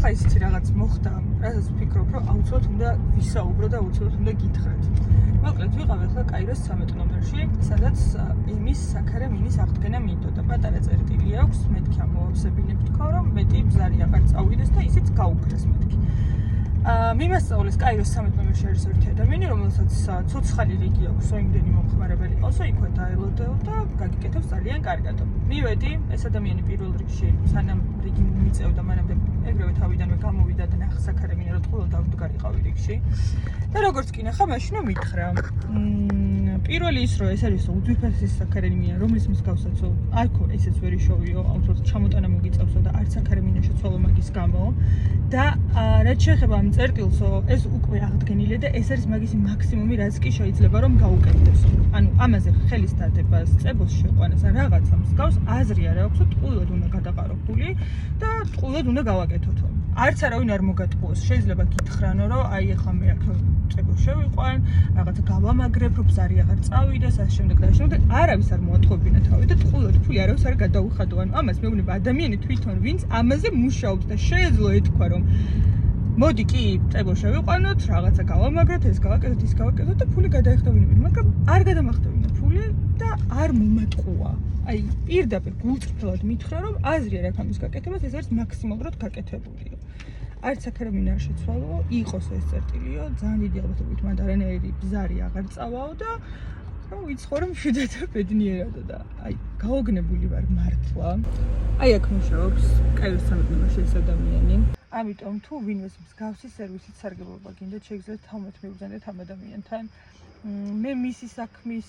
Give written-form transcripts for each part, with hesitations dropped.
ახლა ისეთი რაღაც მოხდა, რასაც ვფიქრობ, რომ აუცილებლად უნდა ვისაუბრო და აუცილებლად უნდა გითხრათ. მოკლედ, ვიყავ ახლა კაიროს 13 ნომერში, სადაც ემის საქარე მინის აღდგენა მინდოდა. პატარა წერტილი აქვს, მეთქი ამოვავსებინებ თქვა, რომ მეტი ბზარი აღარ წავიდეს და ისიც გაუქრეს მეთქი. მიმასწავლეს კაიროს 13 ნომერში არის ერთი ადამიანი, რომელსაც ცოცხალი რიგი აქვს, იმდენი მომხმარებელი ყავსო, იქვე დაელოდეო და გაგიკეთებს ძალიან კარგად. მივედი, ეს ადამიანი პირველ რიგში, სანამ რიგი მიწევდა, მანამდე ეგრევე თავიდანვე გამოვიდა და ნახა საქარე მინა, რომ ტყუილად დაუდგარიყავი რიგში. და როგორც კი ნახა, მაშინ მითხრა. პირველი ის რომ ეს არის უძვირფასი საქარე მინა, რომლის მსგავსაცო არქო ესეც ვერ იშოვიო, აუცილებლად ჩამოტანა მოგიწევსო და არც საქარე მინა შეცვალო მაგის გამო. და რაც შეეხება ამ წერტილსო, ეს უკვე აღდგენილია და ეს არის მაგის მაქსიმუმი, რაც კი შეიძლება რომ გაუკეთებსო. ანუ ამაზე ხელის დადებას, წებოს შეყვანას ან რაღაცა მსგავს აზრი არ აქვს, ტყუილად უნდა გადაყარო ფული და ტყუილად უნდა გავაკეთოთო. არც არავინ არ მოგატყუოს. შეიძლება გითხრანო, რომ აი ახლა მე აქ წებოს შევიყვან, რაღაცა გავამაგრებ, რომ ბზარი აღარ წავიდეს, ასე შემდეგ და ასე შემდეგ. არავის არ მოათხოვებინა თავი და ტყუილად ფული არავის არ გადაუხადო. ანუ ამას მეუბნება ადამიანი თვითონ, ვინც ამაზე მუშაობს და შეეძლო ეთქვა, რომ მოდი კი, წებოს შევიყვანოთ, რაღაცა გავამაგროთ, ეს გავაკეთოთ, ის გავაკეთოთ და ფული გადაიხდოვინებინ, მაგრამ არ გადამახდოვინა ფული და არ მომატყუა. აი, პირდაპირ გულწრფელად მითხრა, რომ აზრი არ აქვს ამის გაკეთებას, ეს არის მაქსიმალურად გაკეთებულიო. არც საქარე მინა არ შეცვალო, იყოს ეს წერტილიო, ძალიან დიდი ალბათობით მანდ არანაირი ბზარი აღარ წავაო და ვიცხოვრო მშვიდად და ბედნიერად და აი, გაოგნებული ვარ მართლა. აი აქ მუშაობს კაიროს 13 ნომერში ეს ადამიანი. ამიტომ თუ ვინმეს მსგავსი სერვისით სარგებლობა გინდათ, შეგიძლიათ თამათ მივბრძანდეთ ამ ადამიანთან. მე მისი საქმის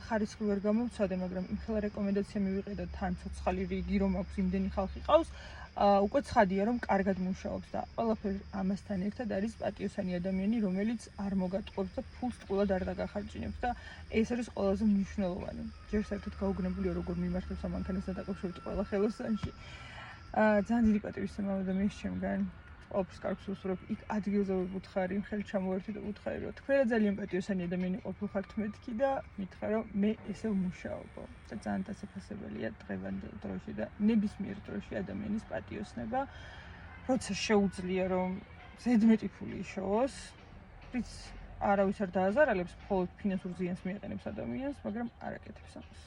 ხარისხი ვერ გამოვცადე, მაგრამ იმ ხელა რეკომენდაცია მივიყიდე თან ცოცხალი რიგი რომ აქვს იმდენი ხალხი ყავს, უკვე ცხადია რომ კარგად მუშაობს და ყველაფერი ამასთან ერთად არის პატიოსანი ადამიანი, რომელიც არ მოგატყუებს და ფულს ტყუილად არ დაგახარჯინებს და ეს არის ყველაზე მნიშვნელოვანი. ჯერ საერთოდ გაუგნებულიო როგორ მიმართებს ამ მანქანას დაკავშირებით ყველა ხელოსანში. ძალიან დიდი პატივისცემა ადამიანის ჩემგან. ყოფს კარგს უსურვებ, იქ ადგილზე ვუთხარი, ხელი ჩამოვერთი და ვუთხარი, რომ თქვენ ძალიან პატიოსანი ადამიანი ყოფილხართ მეთქი და მითხრა, რომ მე ესე ვმუშაობო. და ძალიან დასაფასებელია დღევანდელ დროში და ნებისმიერ დროში ადამიანის პატიოსნება, როცა შეუძლია რომ ზედმეტი ფული იშოვოს, რის არავის არ დააზარალებს, მხოლოდ ფინანსურ ზიანს მიაყენებს ადამიანს, მაგრამ არ აკეთებს ამას.